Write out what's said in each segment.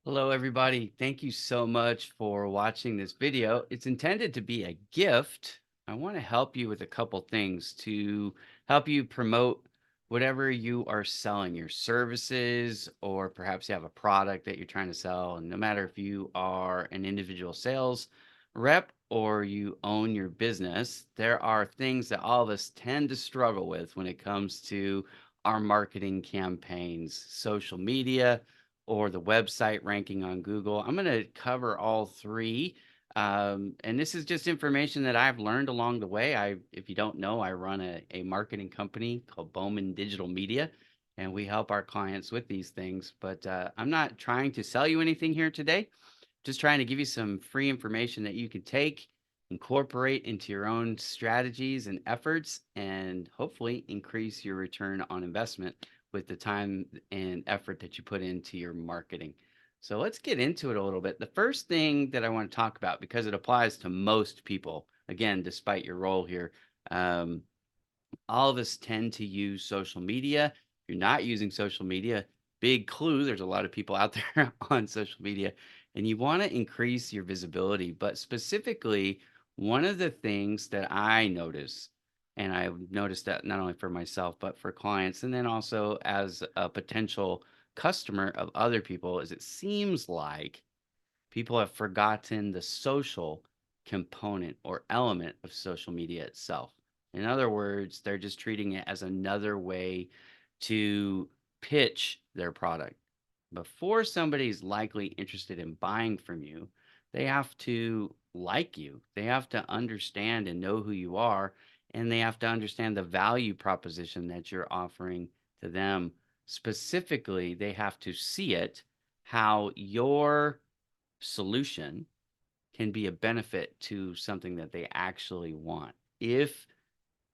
Hello, everybody. Thank you so much for watching this video. It's intended to be a gift. I want to help you with a couple things to help you promote whatever you are selling, your services, or perhaps you have a product that you're trying to sell. And no matter if you are an individual sales rep or you own your business, there are things that all of us tend to struggle with when it comes to our marketing campaigns, social media or the website ranking on Google. I'm going to cover all three. And this is just information that I've learned along the way. If you don't know, I run a marketing company called Bowman Digital Media, and we help our clients with these things. But I'm not trying to sell you anything here today, just trying to give you some free information that you can take, incorporate into your own strategies and efforts, and hopefully increase your return on investment with the time and effort that you put into your marketing. So let's get into it a little bit. The first thing that I want to talk about, because it applies to most people, again, despite your role here, um, all of us tend to use social media. If you're not using social media, big clue, there's a lot of people out there on social media, and you want to increase your visibility. But specifically, one of the things that I notice, and I've noticed that not only for myself, but for clients, and then also as a potential customer of other people, is it seems like people have forgotten the social component or element of social media itself. In other words, they're just treating it as another way to pitch their product. Before somebody's likely interested in buying from you, they have to like you. They have to understand and know who you are, and they have to understand the value proposition that you're offering to them. Specifically, they have to see it how your solution can be a benefit to something that they actually want. If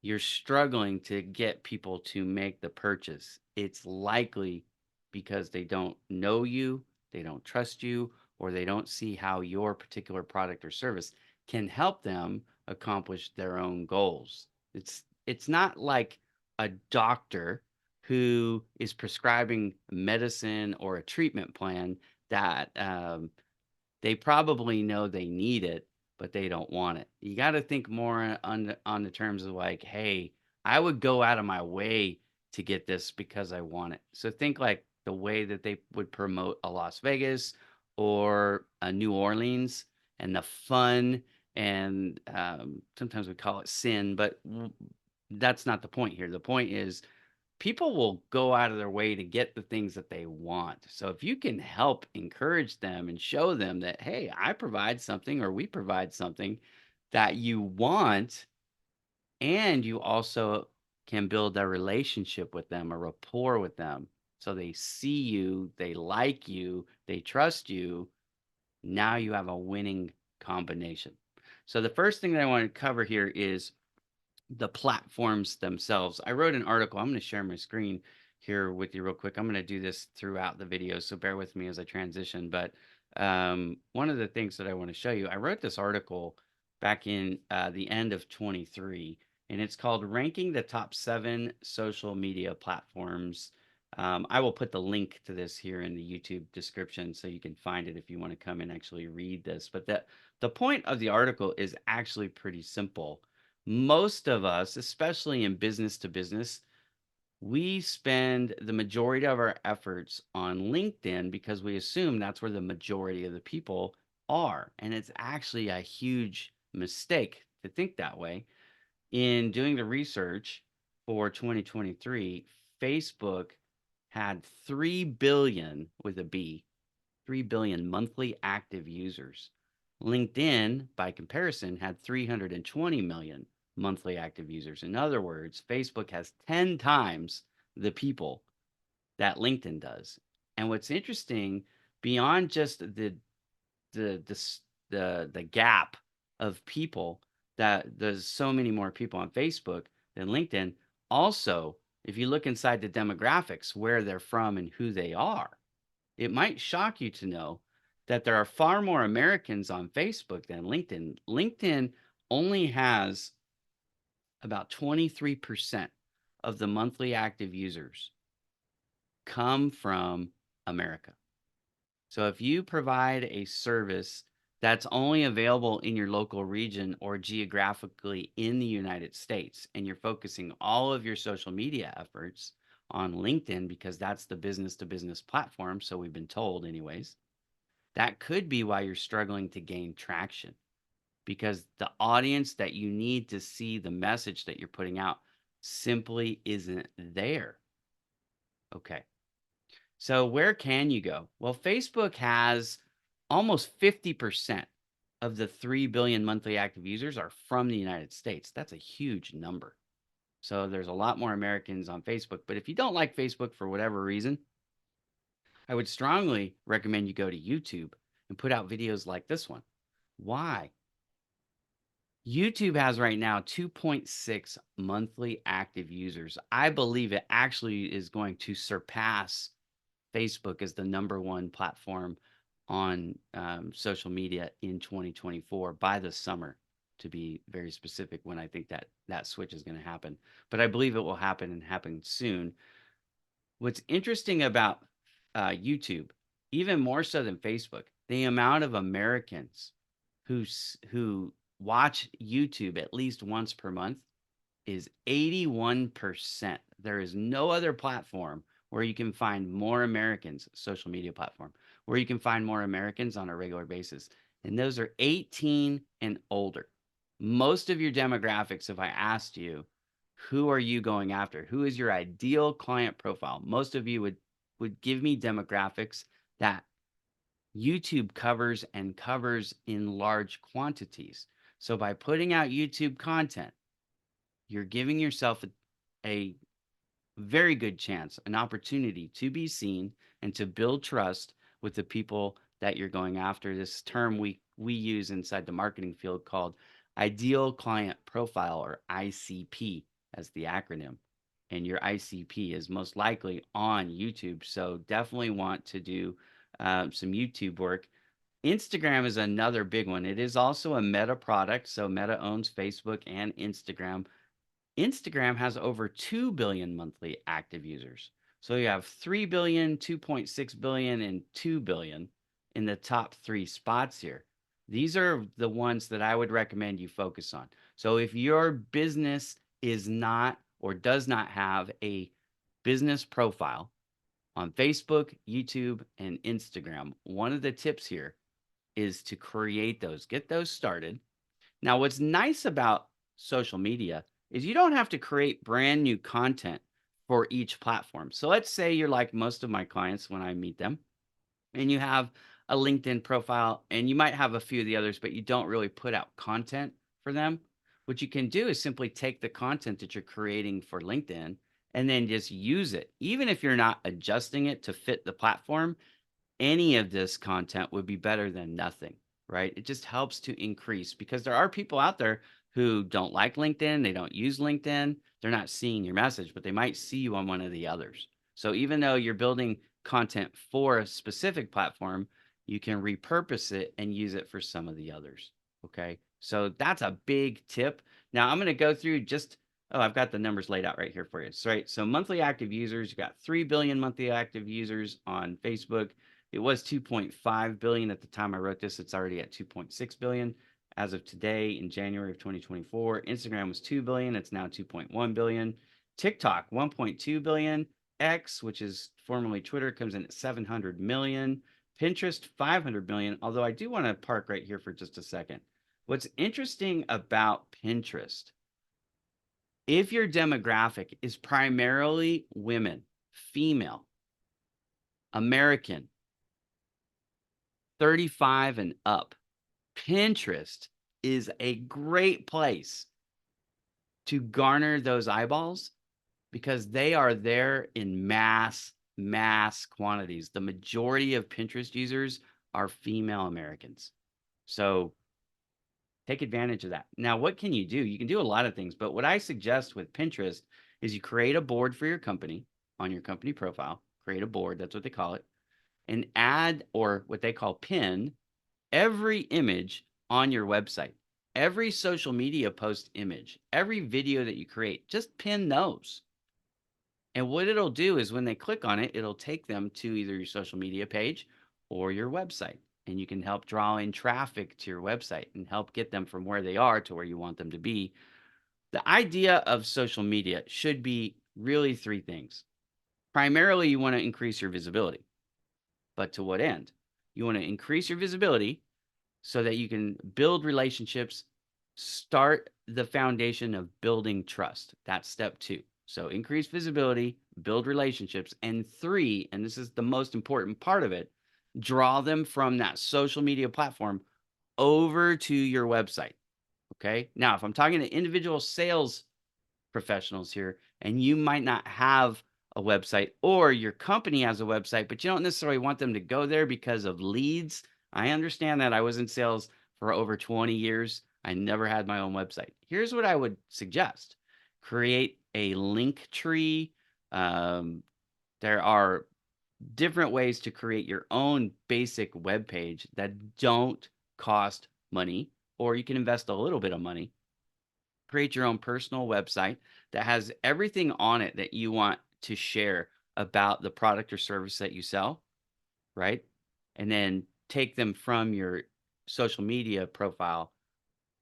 you're struggling to get people to make the purchase, it's likely because they don't know you, they don't trust you, or they don't see how your particular product or service can help them accomplish their own goals. It's not like a doctor who is prescribing medicine or a treatment plan that they probably know they need it, but they don't want it. You got to think more on the terms of like, hey, I would go out of my way to get this because I want it. So think like the way that they would promote a Las Vegas or a New Orleans and the fun and sometimes we call it sin, but that's not the point here. The point is people will go out of their way to get the things that they want. So if you can help encourage them and show them that, hey, I provide something or we provide something that you want, and you also can build a relationship with them, a rapport with them. So they see you, they like you, they trust you. Now you have a winning combination. So the first thing that I want to cover here is the platforms themselves. I wrote an article. I'm going to share my screen here with you real quick. I'm going to do this throughout the video, so bear with me as I transition. But one of the things that I want to show you, I wrote this article back in the end of 23, and it's called Ranking the Top 7 Social Media Platforms. I will put the link to this here in the YouTube description so you can find it if you want to come and actually read this. But the point of the article is actually pretty simple. Most of us, especially in business to business, we spend the majority of our efforts on LinkedIn because we assume that's where the majority of the people are. And it's actually a huge mistake to think that way. In doing the research for 2023, Facebook had 3 billion with a B, 3 billion monthly active users. LinkedIn, by comparison, had 320 million monthly active users. In other words, Facebook has 10 times the people that LinkedIn does. And what's interesting, beyond just the the gap of people, that there's so many more people on Facebook than LinkedIn, also, if you look inside the demographics, where they're from and who they are, it might shock you to know that there are far more Americans on Facebook than LinkedIn. LinkedIn only has about 23% of the monthly active users come from America. So if you provide a service that's only available in your local region or geographically in the United States, and you're focusing all of your social media efforts on LinkedIn because that's the business to business platform, so we've been told, anyways, that could be why you're struggling to gain traction because the audience that you need to see the message that you're putting out simply isn't there. Okay. So where can you go? Well, Facebook has almost 50% of the 3 billion monthly active users are from the United States. That's a huge number. So there's a lot more Americans on Facebook. But if you don't like Facebook for whatever reason, I would strongly recommend you go to YouTube and put out videos like this one. Why? YouTube has right now 2.6 monthly active users. I believe it actually is going to surpass Facebook as the number one platform on social media in 2024 by the summer, to be very specific, when I think that that switch is going to happen. But I believe it will happen and happen soon. What's interesting about YouTube, even more so than Facebook, the amount of Americans who watch YouTube at least once per month is 81%. There is no other platform where you can find more Americans, social media platform, where you can find more Americans on a regular basis. And those are 18 and older. Most of your demographics, if I asked you, who are you going after? Who is your ideal client profile? Most of you would give me demographics that YouTube covers and covers in large quantities. So by putting out YouTube content, you're giving yourself a very good chance, an opportunity to be seen and to build trust with the people that you're going after. This term we use inside the marketing field called ideal client profile, or ICP as the acronym. And your ICP is most likely on YouTube. So definitely want to do some YouTube work. Instagram is another big one. It is also a Meta product. So Meta owns Facebook and Instagram. Instagram has over 2 billion monthly active users. So you have 3 billion, 2.6 billion, and 2 billion in the top three spots here. These are the ones that I would recommend you focus on. So if your business is not or does not have a business profile on Facebook, YouTube, and Instagram, one of the tips here is to create those, get those started. Now, what's nice about social media is you don't have to create brand new content for each platform. So let's say you're like most of my clients when I meet them, and you have a LinkedIn profile, and you might have a few of the others, but you don't really put out content for them. What you can do is simply take the content that you're creating for LinkedIn and then just use it. Even if you're not adjusting it to fit the platform, any of this content would be better than nothing, right? It just helps to increase because there are people out there who don't like LinkedIn. They don't use LinkedIn. They're not seeing your message, but they might see you on one of the others. So even though you're building content for a specific platform, you can repurpose it and use it for some of the others. Okay. So that's a big tip. Now I'm going to go through just, oh, I've got the numbers laid out right here for you. So, right. So monthly active users, you got 3 billion monthly active users on Facebook. It was 2.5 billion at the time I wrote this. It's already at 2.6 billion as of today in January of 2024. Instagram was 2 billion. It's now 2.1 billion. TikTok, 1.2 billion. X, which is formerly Twitter, comes in at 700 million. Pinterest, 500 million. Although I do want to park right here for just a second. What's interesting about Pinterest, if your demographic is primarily women, female, American, 35 and up, Pinterest is a great place to garner those eyeballs because they are there in mass quantities. The majority of Pinterest users are female Americans. So take advantage of that. Now, what can you do? You can do a lot of things, but what I suggest with Pinterest is you create a board for your company on your company profile, create a board, that's what they call it, and add, or what they call pin, every image on your website, every social media post image, every video that you create, just pin those. And what it'll do is when they click on it, it'll take them to either your social media page or your website. And you can help draw in traffic to your website and help get them from where they are to where you want them to be. The idea of social media should be really three things. Primarily, you want to increase your visibility. But to what end? You want to increase your visibility so that you can build relationships, start the foundation of building trust. That's step two. So increase visibility, build relationships. And three, and this is the most important part of it, draw them from that social media platform over to your website. Okay. Now, if I'm talking to individual sales professionals here, and you might not have a website, or your company has a website, but you don't necessarily want them to go there because of leads. I understand that. I was in sales for over 20 years. I never had my own website. Here's what I would suggest: create a link tree. There are different ways to create your own basic web page that don't cost money, or you can invest a little bit of money. Create your own personal website that has everything on it that you want to share about the product or service that you sell, right? And then take them from your social media profile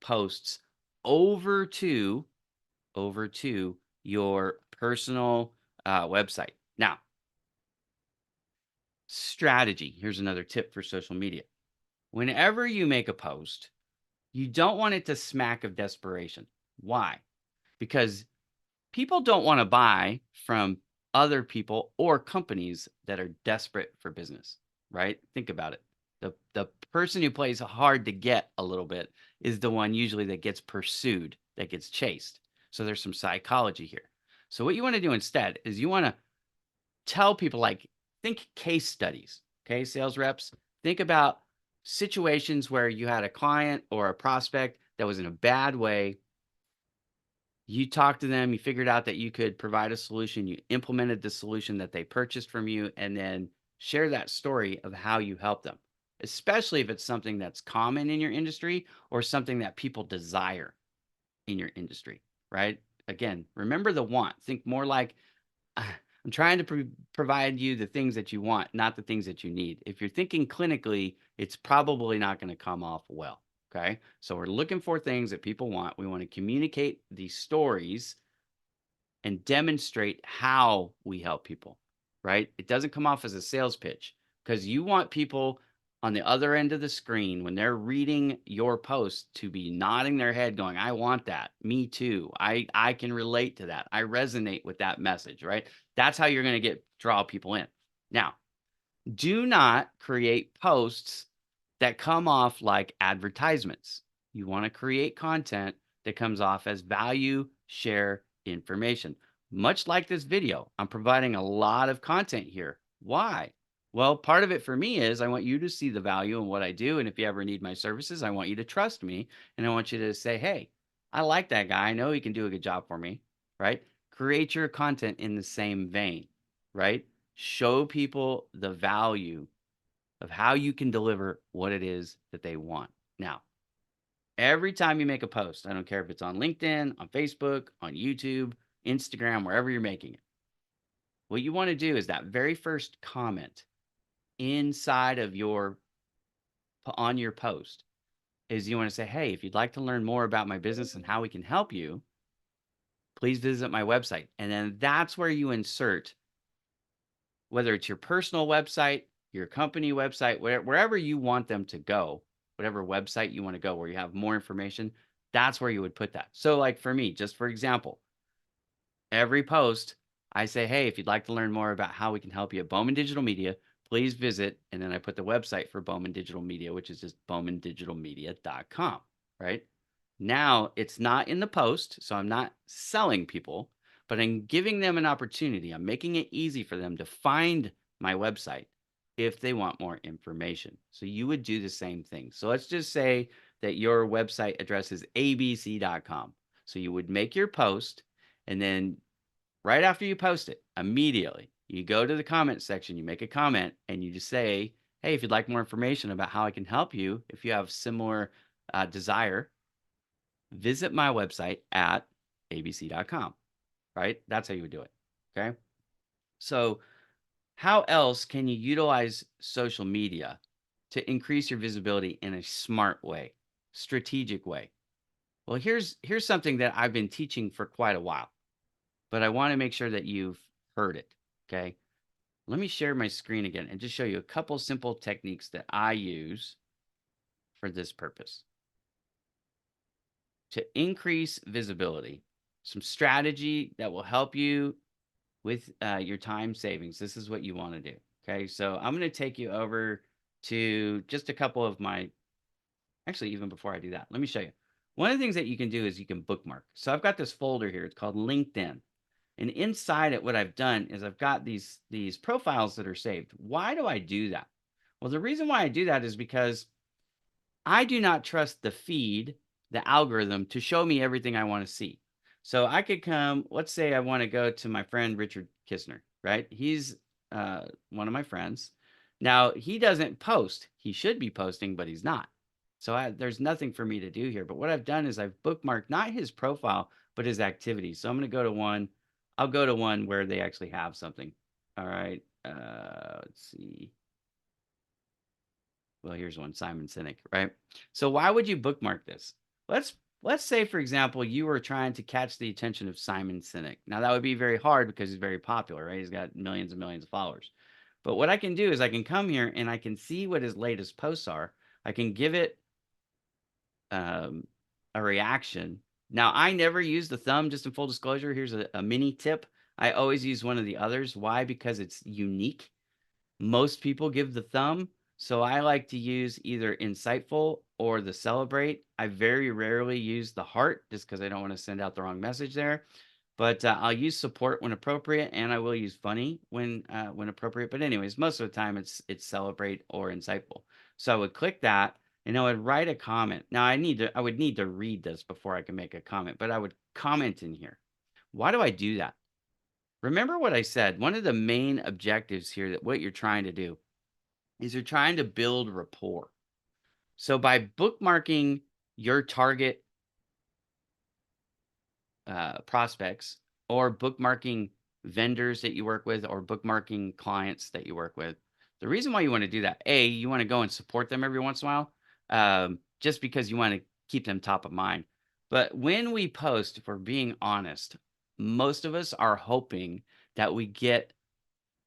posts over to over to your personal website. Now, strategy. Here's another tip for social media. Whenever you make a post, you don't want it to smack of desperation. Why? Because people don't want to buy from other people or companies that are desperate for business, right? Think about it. The person who plays hard to get a little bit is the one usually that gets pursued, that gets chased. So there's some psychology here. So what you want to do instead is you want to tell people, like, think case studies, okay? Sales reps, think about situations where you had a client or a prospect that was in a bad way. You talked to them, you figured out that you could provide a solution, you implemented the solution that they purchased from you, and then share that story of how you helped them, especially if it's something that's common in your industry or something that people desire in your industry, right? Again, remember the want. Think more like, I'm trying to provide you the things that you want, not the things that you need. If you're thinking clinically, it's probably not going to come off well. Okay. So we're looking for things that people want. We want to communicate these stories and demonstrate how we help people, right? It doesn't come off as a sales pitch, because you want people on the other end of the screen, when they're reading your post, to be nodding their head going, I want that. Me too. I can relate to that. I resonate with that message, right? That's how you're going to draw people in. Now, do not create posts that come off like advertisements. You want to create content that comes off as value, share, information. Much like this video, I'm providing a lot of content here. Why? Well, part of it for me is I want you to see the value in what I do. And if you ever need my services, I want you to trust me. And I want you to say, hey, I like that guy. I know he can do a good job for me, right? Create your content in the same vein, right? Show people the value of how you can deliver what it is that they want. Now, every time you make a post, I don't care if it's on LinkedIn, on Facebook, on YouTube, Instagram, wherever you're making it, what you want to do is that very first comment inside of on your post is you want to say, hey, if you'd like to learn more about my business and how we can help you, please visit my website. And then that's where you insert, whether it's your personal website, your company website, wherever you want them to go, whatever website you want to go where you have more information, that's where you would put that. So like for me, just for example, every post I say, hey, if you'd like to learn more about how we can help you at Bowman Digital Media, please visit. And then I put the website for Bowman Digital Media, which is just bowmandigitalmedia.com, right? Now it's not in the post, so I'm not selling people, but I'm giving them an opportunity. I'm making it easy for them to find my website if they want more information. So you would do the same thing. So let's just say that your website address is abc.com. So you would make your post, and then right after you post it, immediately you go to the comment section, you make a comment, and you just say, hey, if you'd like more information about how I can help you, if you have similar desire, visit my website at abc.com, right? That's how you would do it. Okay. So how else can you utilize social media to increase your visibility in a smart way, strategic way? Well, here's something that I've been teaching for quite a while, but I want to make sure that you've heard it. Okay. Let me share my screen again and just show you a couple simple techniques that I use for this purpose to increase visibility. Some strategy that will help you with your time savings. This is what you want to do. Okay. So I'm going to take you over to just a couple of my, actually, even before I do that, let me show you. One of the things that you can do is you can bookmark. So I've got this folder here. It's called LinkedIn. And inside it, what I've done is I've got these profiles that are saved. Why do I do that? Well, the reason why I do that is because I do not trust the feed, the algorithm, to show me everything I want to see. So I could come, let's say I want to go to my friend Richard Kistner, right? He's one of my friends. Now, he doesn't post. He should be posting, but he's not. So there's nothing for me to do here. But what I've done is I've bookmarked not his profile, but his activities. So I'm going to go to one. I'll go to one where they actually have something. All right. Let's see. Well, here's one, Simon Sinek, right? So why would you bookmark this? Let's say, for example, you were trying to catch the attention of Simon Sinek. Now that would be very hard because he's very popular, right? He's got millions and millions of followers. But what I can do is I can come here and I can see what his latest posts are. I can give it um, a reaction. Now, I never use the thumb, just in full disclosure. Here's a mini tip. I always use one of the others. Why? Because it's unique. Most people give the thumb, so I like to use either insightful or the celebrate. I very rarely use the heart just because I don't want to send out the wrong message there. But I'll use support when appropriate, and I will use funny when appropriate. But anyways, most of the time it's celebrate or insightful. So I would click that, and I would write a comment. Now I would need to read this before I can make a comment, but I would comment in here. Why do I do that? Remember what I said. One of the main objectives here, that what you're trying to do is you're trying to build rapport. So by bookmarking your target prospects, or bookmarking vendors that you work with, or bookmarking clients that you work with, the reason why you want to do that, A, you want to go and support them every once in a while, just because you want to keep them top of mind. But when we post, if we're being honest, most of us are hoping that we get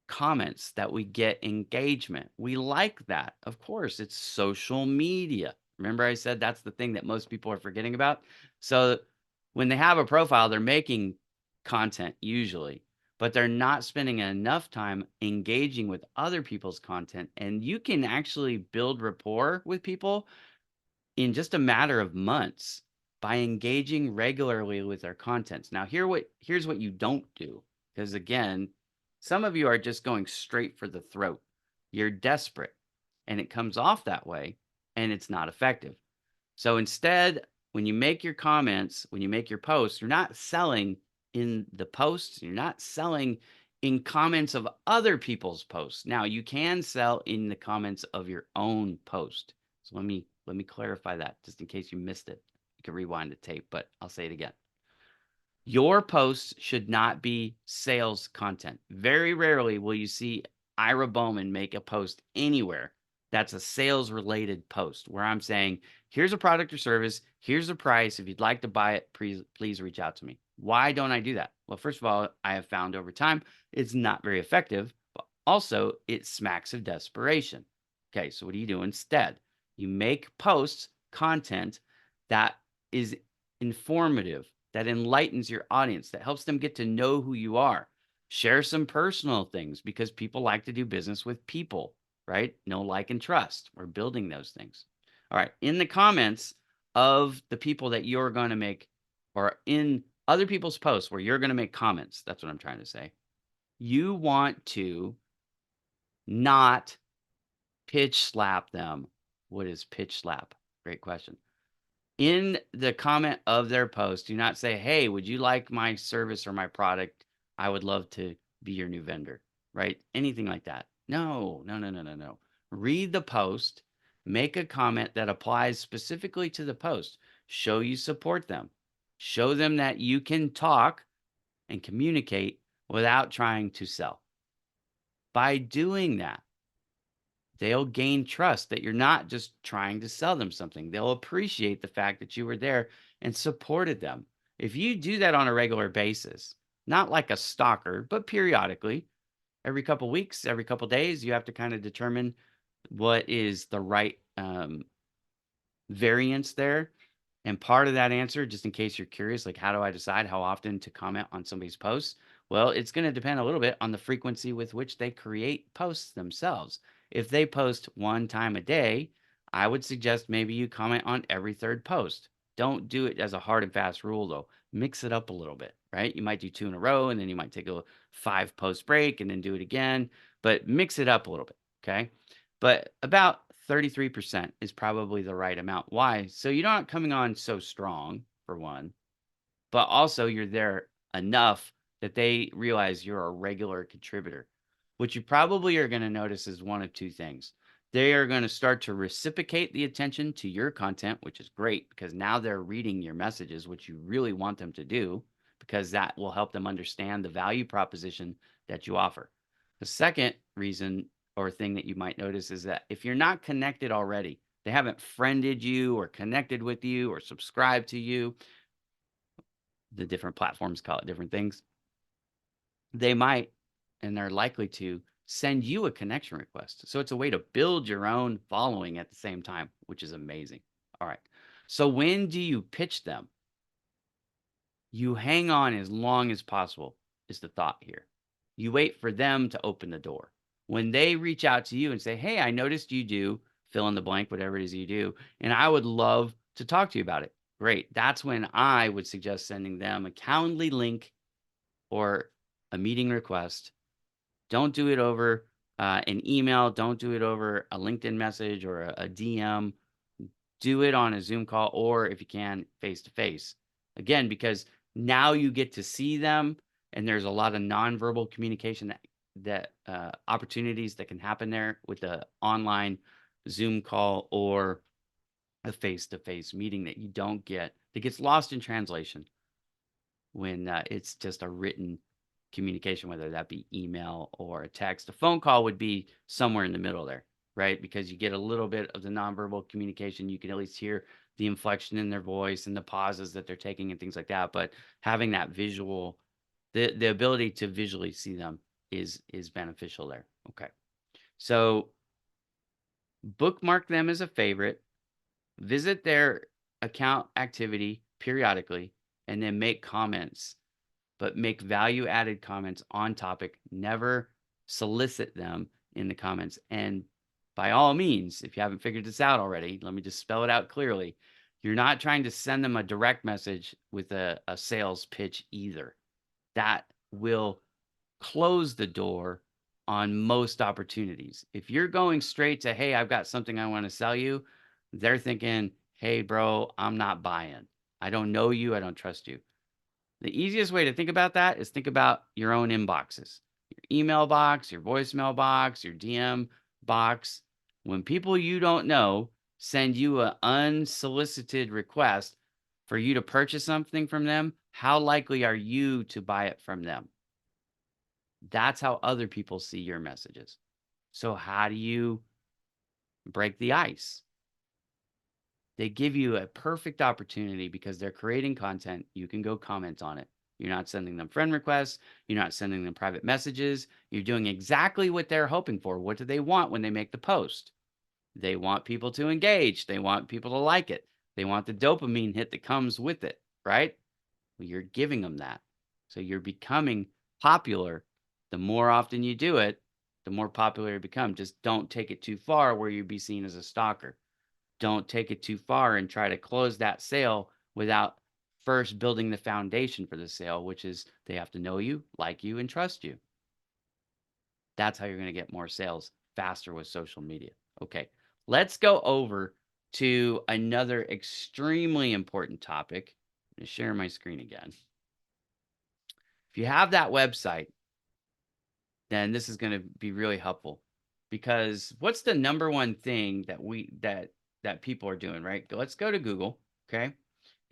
comments, that we get engagement. We like that. Of course, it's social media. Remember, I said that's the thing that most people are forgetting about. So when they have a profile, they're making content usually, but they're not spending enough time engaging with other people's content. And you can actually build rapport with people in just a matter of months by engaging regularly with their contents. Now, here's what you don't do, because again, some of you are just going straight for the throat. You're desperate, and it comes off that way, and it's not effective. So instead, when you make your comments, when you make your posts, you're not selling in the posts, you're not selling in comments of other people's posts. Now, you can sell in the comments of your own post. So let me clarify that just in case you missed it. You can rewind the tape, but I'll say it again. Your posts should not be sales content. Very rarely will you see Ira Bowman make a post anywhere that's a sales related post where I'm saying, here's a product or service, here's the price. If you'd like to buy it, please reach out to me. Why don't I do that? Well, first of all, I have found over time it's not very effective, but also it smacks of desperation. Okay, so what do you do instead? You make posts, content that is informative, that enlightens your audience, that helps them get to know who you are. Share some personal things because people like to do business with people, right? Know, like, and trust. We're building those things. All right. In the comments of the people that you're going to make, or in other people's posts where you're going to make comments, that's what I'm trying to say. You want to not pitch slap them. What is pitch slap? Great question. In the comment of their post, do not say, hey, would you like my service or my product? I would love to be your new vendor, right? Anything like that. No, no, no, no, no, no. Read the post, make a comment that applies specifically to the post. Show you support them. Show them that you can talk and communicate without trying to sell. By doing that, they'll gain trust that you're not just trying to sell them something. They'll appreciate the fact that you were there and supported them. If you do that on a regular basis, not like a stalker, but periodically, every couple weeks, every couple days, you have to kind of determine what is the right variance there. And part of that answer, just in case you're curious, like how do I decide how often to comment on somebody's posts? Well, it's going to depend a little bit on the frequency with which they create posts themselves. If they post one time a day, I would suggest maybe you comment on every third post. Don't do it as a hard and fast rule, though. Mix it up a little bit, right? You might do two in a row, and then you might take a 5 post break and then do it again, but mix it up a little bit, okay? But about 33% is probably the right amount. Why? So you're not coming on so strong, for one, but also you're there enough that they realize you're a regular contributor. What you probably are going to notice is one of two things. They are going to start to reciprocate the attention to your content, which is great because now they're reading your messages, which you really want them to do, because that will help them understand the value proposition that you offer. The second reason or thing that you might notice is that if you're not connected already, they haven't friended you or connected with you or subscribed to you, the different platforms call it different things. They might, and they're likely to, send you a connection request. So it's a way to build your own following at the same time, which is amazing. All right. So when do you pitch them? You hang on as long as possible, is the thought here. You wait for them to open the door. When they reach out to you and say, hey, I noticed you do fill in the blank, whatever it is you do, and I would love to talk to you about it. Great. That's when I would suggest sending them a Calendly link or a meeting request. Don't do it over an email. Don't do it over a LinkedIn message or a DM. Do it on a Zoom call or if you can, face to face. Again, because now you get to see them and there's a lot of nonverbal communication that opportunities that can happen there with the online Zoom call or a face-to-face meeting that you don't get, that gets lost in translation when it's just a written communication, whether that be email or a text. A phone call would be somewhere in the middle there, right? Because you get a little bit of the nonverbal communication. You can at least hear the inflection in their voice and the pauses that they're taking and things like that. But having that visual, the ability to visually see them is beneficial there. Okay. So bookmark them as a favorite, visit their account activity periodically, and then make comments, but make value added comments on topic. Never solicit them in the comments. And by all means, if you haven't figured this out already, let me just spell it out clearly. You're not trying to send them a direct message with a sales pitch either. That will close the door on most opportunities. If you're going straight to, hey, I've got something I want to sell you, they're thinking, hey, bro, I'm not buying. I don't know you. I don't trust you. The easiest way to think about that is think about your own inboxes, your email box, your voicemail box, your DM box. When people you don't know send you an unsolicited request for you to purchase something from them, how likely are you to buy it from them? That's how other people see your messages. So how do you break the ice? They give you a perfect opportunity because they're creating content. You can go comment on it. You're not sending them friend requests. You're not sending them private messages. You're doing exactly what they're hoping for. What do they want when they make the post? They want people to engage. They want people to like it. They want the dopamine hit that comes with it, right? Well, you're giving them that. So you're becoming popular. The more often you do it, the more popular you become. Just don't take it too far where you be seen as a stalker. Don't take it too far and try to close that sale without first building the foundation for the sale, which is they have to know you, like you, and trust you. That's how you're going to get more sales faster with social media. Okay, let's go over to another extremely important topic. I'm going to share my screen again. If you have that website, then this is going to be really helpful because what's the number one thing that people are doing, right? Let's go to Google, okay?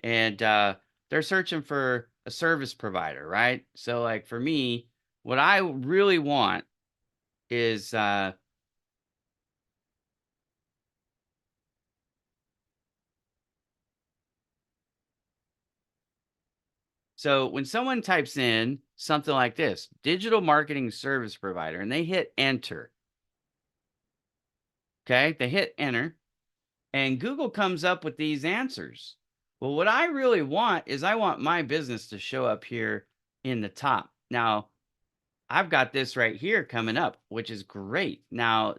And they're searching for a service provider, right? So like for me, what I really want is so when someone types in something like this, digital marketing service provider, and they hit enter, okay? They hit enter, and Google comes up with these answers. Well, what I really want is I want my business to show up here in the top. Now, I've got this right here coming up, which is great. Now,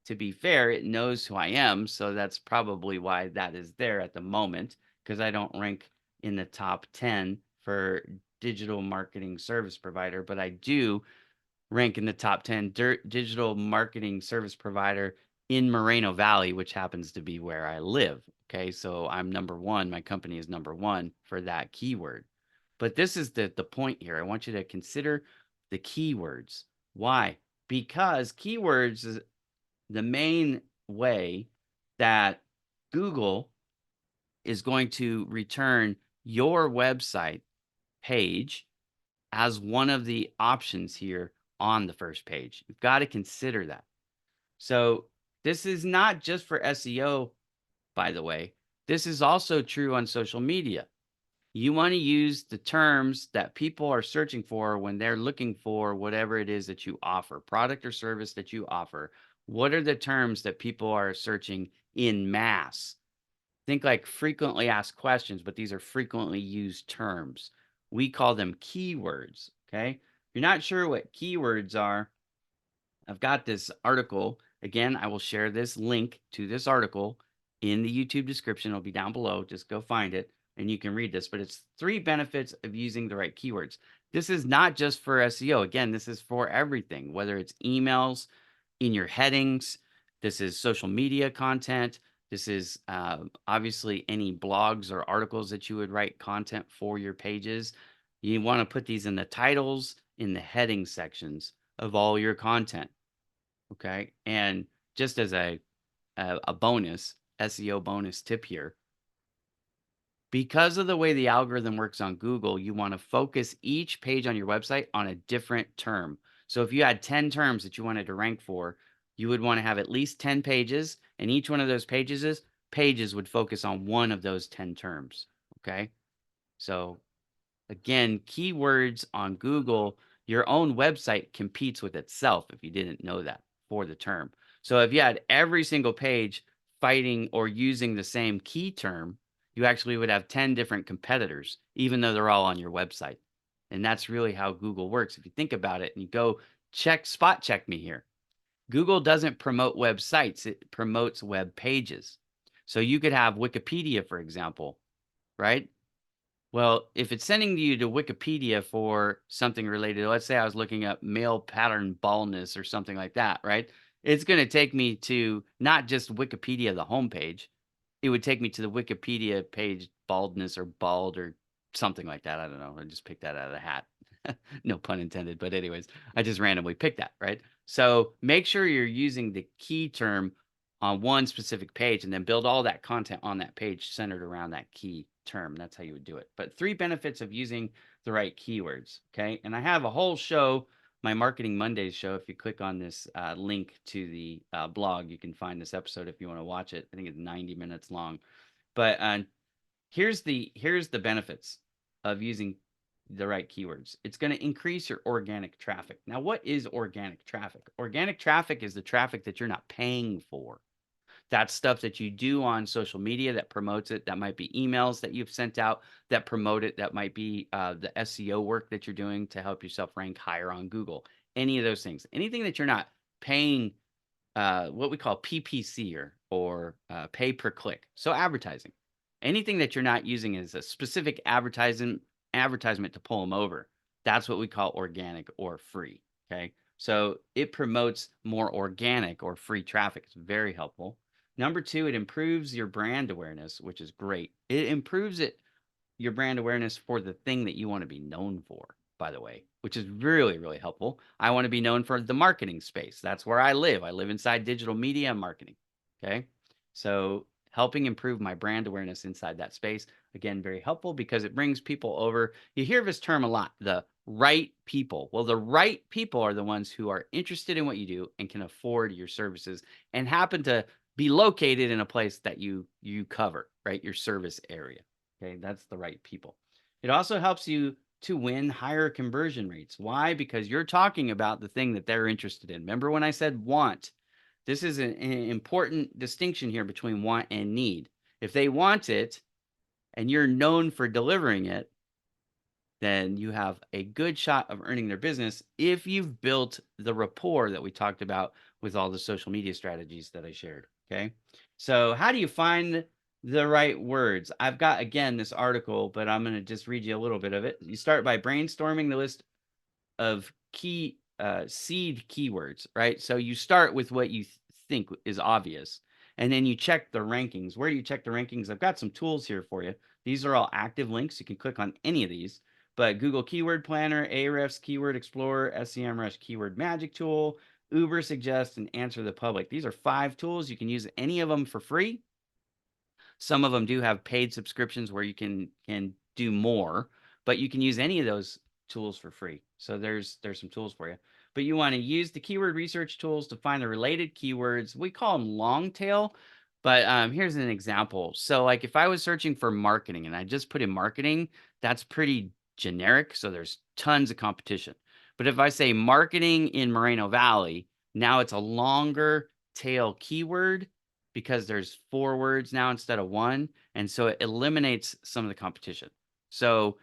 to be fair, it knows who I am, so that's probably why that is there at the moment, because I don't rank in the top 10 for digital marketing service provider, but I do rank in the top 10 digital marketing service provider in Moreno Valley, which happens to be where I live. Okay, so I'm number one. My company is number one for that keyword. But this is the point here. I want you to consider the keywords. Why? Because keywords is the main way that Google is going to return your website page as one of the options here on the first page. You've got to consider that. So this is not just for SEO, by the way. This is also true on social media. You want to use the terms that people are searching for when they're looking for whatever it is that you offer, product or service that you offer. What are the terms that people are searching in mass? Think like frequently asked questions, but these are frequently used terms. We call them keywords. Okay. If you're not sure what keywords are, I've got this article. Again, I will share this link to this article in the YouTube description. It'll be down below. Just go find it and you can read this. But it's 3 benefits of using the right keywords. This is not just for SEO. Again, this is for everything, whether it's emails, in your headings. This is social media content. This is obviously any blogs or articles that you would write content for your pages. You want to put these in the titles, in the heading sections of all your content. Okay. And just as a bonus, SEO bonus tip here, because of the way the algorithm works on Google, you want to focus each page on your website on a different term. So if you had 10 terms that you wanted to rank for, you would want to have at least 10 pages, and each one of those pages would focus on one of those 10 terms. Okay. So again, keywords on Google, your own website competes with itself if you didn't know that for the term. So if you had every single page fighting or using the same key term, you actually would have 10 different competitors, even though they're all on your website. And that's really how Google works. If you think about it and you go spot check me here. Google doesn't promote websites, it promotes web pages. So you could have Wikipedia, for example, right? Well, if it's sending you to Wikipedia for something related, let's say I was looking up male pattern baldness or something like that, right? It's going to take me to not just Wikipedia, the homepage. It would take me to the Wikipedia page, baldness or bald or something like that. I don't know. I just picked that out of the hat. No pun intended. But, anyways, I just randomly picked that, right? So make sure you're using the key term on one specific page and then build all that content on that page centered around that key term. That's how you would do it. But 3 benefits of using the right keywords. Okay. And I have a whole show, my Marketing Mondays show. If you click on this link to the blog, you can find this episode if you want to watch it. I think it's 90 minutes long. But here's the benefits of using the right keywords. It's going to increase your organic traffic. Now, what is organic traffic? Organic traffic is the traffic that you're not paying for. That's stuff that you do on social media that promotes it. That might be emails that you've sent out that promote it. That might be the SEO work that you're doing to help yourself rank higher on Google. Any of those things. Anything that you're not paying what we call PPC or pay per click. So advertising. Anything that you're not using as a specific advertisement to pull them over. That's what we call organic or free. Okay. So it promotes more organic or free traffic. It's very helpful. Number 2, it improves your brand awareness, which is great. It improves your brand awareness for the thing that you want to be known for, by the way, which is really, really helpful. I want to be known for the marketing space. That's where I live. I live inside digital media and marketing. Okay. So helping improve my brand awareness inside that space, again, very helpful because it brings people over. You hear this term a lot, the right people. Well, the right people are the ones who are interested in what you do and can afford your services and happen to be located in a place that you cover, right? Your service area. Okay, that's the right people. It also helps you to win higher conversion rates. Why? Because you're talking about the thing that they're interested in. Remember when I said want? This is an important distinction here between want and need. If they want it and you're known for delivering it, then you have a good shot of earning their business if you've built the rapport that we talked about with all the social media strategies that I shared. Okay. So, how do you find the right words? I've got, again, this article, but I'm going to just read you a little bit of it. You start by brainstorming the list of key seed keywords, right? So you start with what you think is obvious, and then you check the rankings. Where do you check the rankings? I've got some tools here for you. These are all active links. You can click on any of these. But Google Keyword Planner, Ahrefs Keyword Explorer, SEMrush Keyword Magic Tool, Uber Suggest, and Answer the Public. These are 5 tools. You can use any of them for free. Some of them do have paid subscriptions where you can do more, but you can use any of those tools for free. So there's some tools for you. But you want to use the keyword research tools to find the related keywords. We call them long tail, but here's an example. So like if I was searching for marketing and I just put in marketing, that's pretty generic. So there's tons of competition. But if I say marketing in Moreno Valley, now it's a longer tail keyword because there's 4 words now instead of 1, and so it eliminates some of the competition. So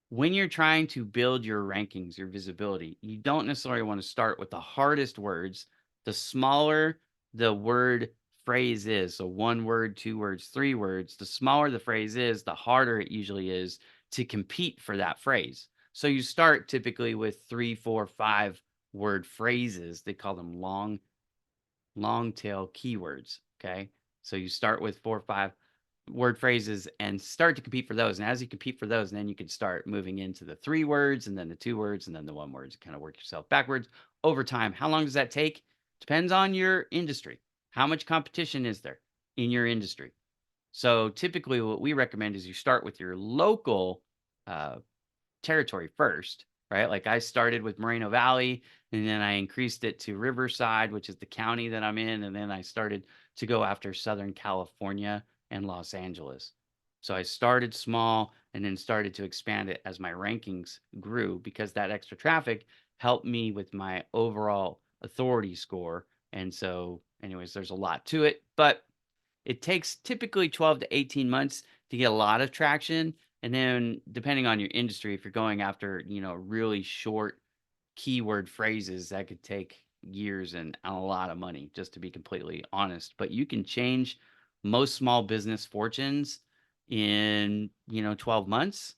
when you're trying to build your rankings, your visibility, you don't necessarily want to start with the hardest words. The smaller the word phrase is, so 1 word, 2 words, 3 words, the smaller the phrase is, the harder it usually is to compete for that phrase. So you start typically with 3, 4, 5 word phrases. They call them long tail keywords. Okay. So you start with 4 or 5 word phrases and start to compete for those. And as you compete for those, then you can start moving into the 3 words and then the 2 words and then the 1 words, kind of work yourself backwards over time. How long does that take? Depends on your industry. How much competition is there in your industry? So typically what we recommend is you start with your local uh, territory first, right? Like I started with Moreno Valley and then I increased it to Riverside, which is the county that I'm in. And then I started to go after Southern California and Los Angeles. So I started small and then started to expand it as my rankings grew because that extra traffic helped me with my overall authority score. And so, anyways, there's a lot to it, but it takes typically 12 to 18 months to get a lot of traction. And then depending on your industry, if you're going after, really short keyword phrases, that could take years and a lot of money, just to be completely honest. But you can change most small business fortunes in, 12 months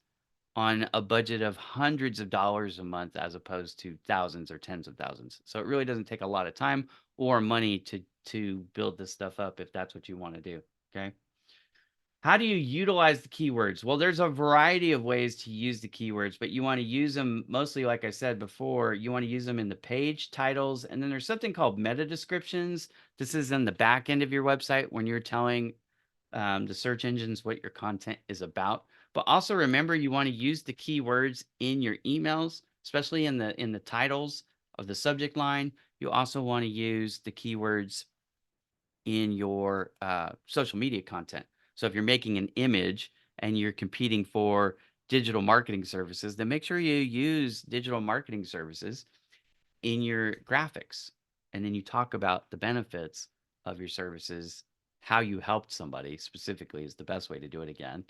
on a budget of hundreds of dollars a month as opposed to thousands or tens of thousands. So it really doesn't take a lot of time or money to build this stuff up if that's what you want to do. Okay. How do you utilize the keywords? Well, there's a variety of ways to use the keywords, but you want to use them mostly, like I said before, you want to use them in the page titles. And then there's something called meta descriptions. This is in the back end of your website when you're telling the search engines what your content is about. But also remember, you want to use the keywords in your emails, especially in the titles of the subject line. You also want to use the keywords in your social media content. So if you're making an image and you're competing for digital marketing services, then make sure you use digital marketing services in your graphics. And then you talk about the benefits of your services, how you helped somebody specifically is the best way to do it again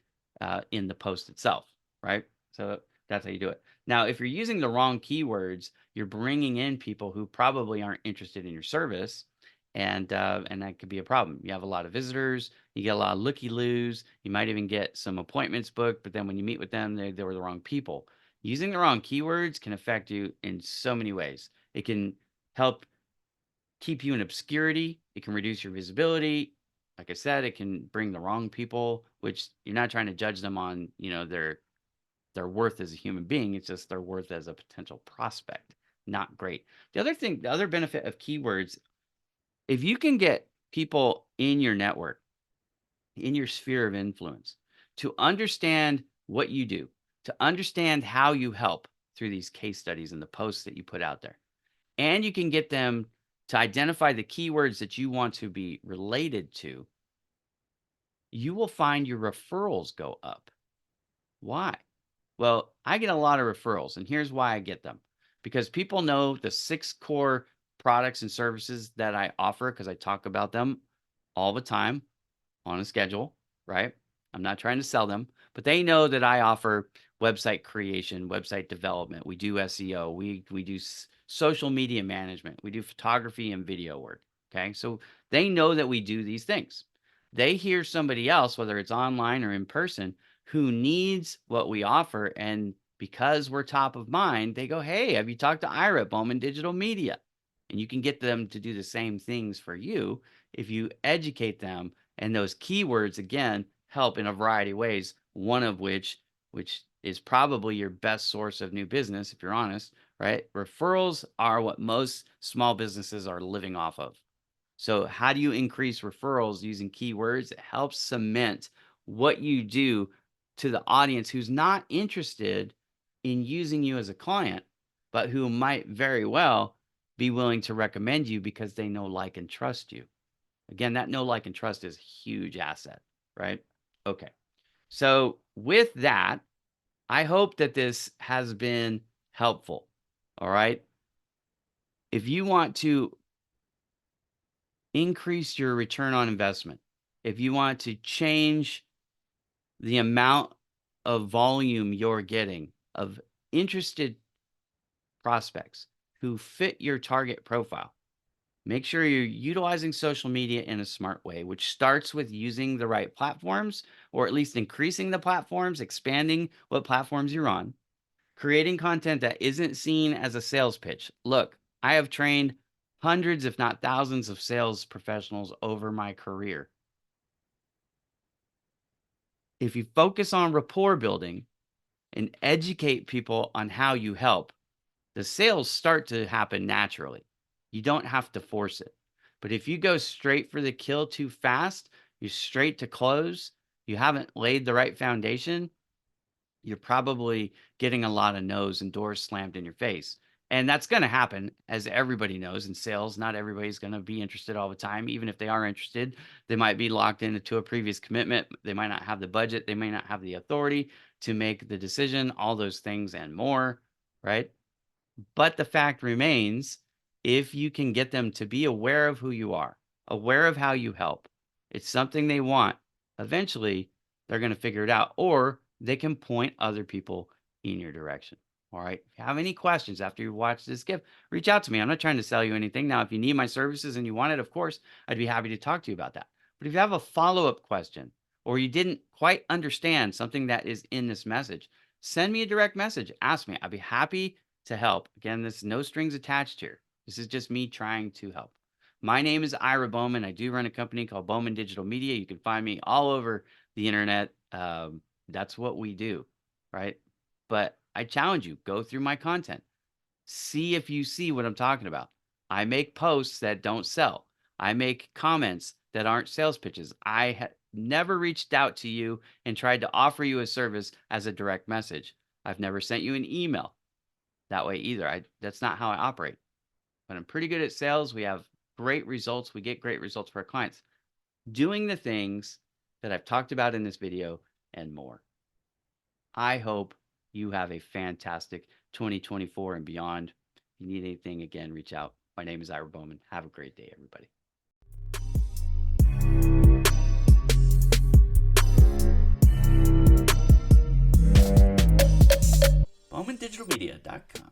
in the post itself, right? So that's how you do it. Now, if you're using the wrong keywords, you're bringing in people who probably aren't interested in your service. And that could be a problem. You have a lot of visitors, you get a lot of looky-loos, you might even get some appointments booked, but then when you meet with them, they were the wrong people. Using the wrong keywords can affect you in so many ways. It can help keep you in obscurity. It can reduce your visibility. Like I said, it can bring the wrong people, which you're not trying to judge them on, their worth as a human being. It's just their worth as a potential prospect. Not great. The other benefit of keywords, if you can get people in your network, in your sphere of influence, to understand what you do, to understand how you help through these case studies and the posts that you put out there. And you can get them to identify the keywords that you want to be related to. You will find your referrals go up. Why? Well, I get a lot of referrals, and here's why I get them. Because people know the 6 core products and services that I offer because I talk about them all the time on a schedule, right? I'm not trying to sell them, but they know that I offer website creation, website development. We do SEO. We do social media management. We do photography and video work. Okay, so they know that we do these things. They hear somebody else, whether it's online or in person, who needs what we offer, and because we're top of mind, they go, "Hey, have you talked to Ira at Bowman Digital Media?" And you can get them to do the same things for you if you educate them. And those keywords, again, help in a variety of ways, one of which is probably your best source of new business, if you're honest, right? Referrals are what most small businesses are living off of. So how do you increase referrals using keywords? It helps cement what you do to the audience who's not interested in using you as a client, but who might very well be willing to recommend you because they know, like, and trust you. Again, that know, like, and trust is a huge asset, right? Okay. So with that, I hope that this has been helpful. All right. If you want to increase your return on investment, if you want to change the amount of volume you're getting of interested prospects who fit your target profile, make sure you're utilizing social media in a smart way, which starts with using the right platforms, or at least increasing the platforms, expanding what platforms you're on, creating content that isn't seen as a sales pitch. Look, I have trained hundreds, if not thousands, of sales professionals over my career. If you focus on rapport building and educate people on how you help, the sales start to happen naturally. You don't have to force it. But if you go straight for the kill too fast, you're straight to close, you haven't laid the right foundation, you're probably getting a lot of no's and doors slammed in your face. And that's going to happen, as everybody knows in sales. Not everybody's going to be interested all the time. Even if they are interested, they might be locked into a previous commitment. They might not have the budget. They may not have the authority to make the decision, all those things and more, right? But the fact remains, if you can get them to be aware of who you are, aware of how you help, it's something they want, eventually they're going to figure it out, or they can point other people in your direction. All right. If you have any questions after you watch this gift, reach out to me. I'm not trying to sell you anything. Now, if you need my services and you want it, of course, I'd be happy to talk to you about that. But if you have a follow-up question, or you didn't quite understand something that is in this message, send me a direct message. Ask me. I'd be happy to help. Again, there's no strings attached here. This is just me trying to help. My name is Ira Bowman. I do run a company called Bowman Digital Media. You can find me all over the internet. That's what we do, right? But I challenge you, go through my content. See if you see what I'm talking about. I make posts that don't sell. I make comments that aren't sales pitches. I never reached out to you and tried to offer you a service as a direct message. I've never sent you an email that way either. That's not how I operate. But I'm pretty good at sales. We have great results. We get great results for our clients doing the things that I've talked about in this video and more. I hope you have a fantastic 2024 and beyond. If you need anything, again, reach out. My name is Ira Bowman. Have a great day, everybody. BowmanDigitalMedia.com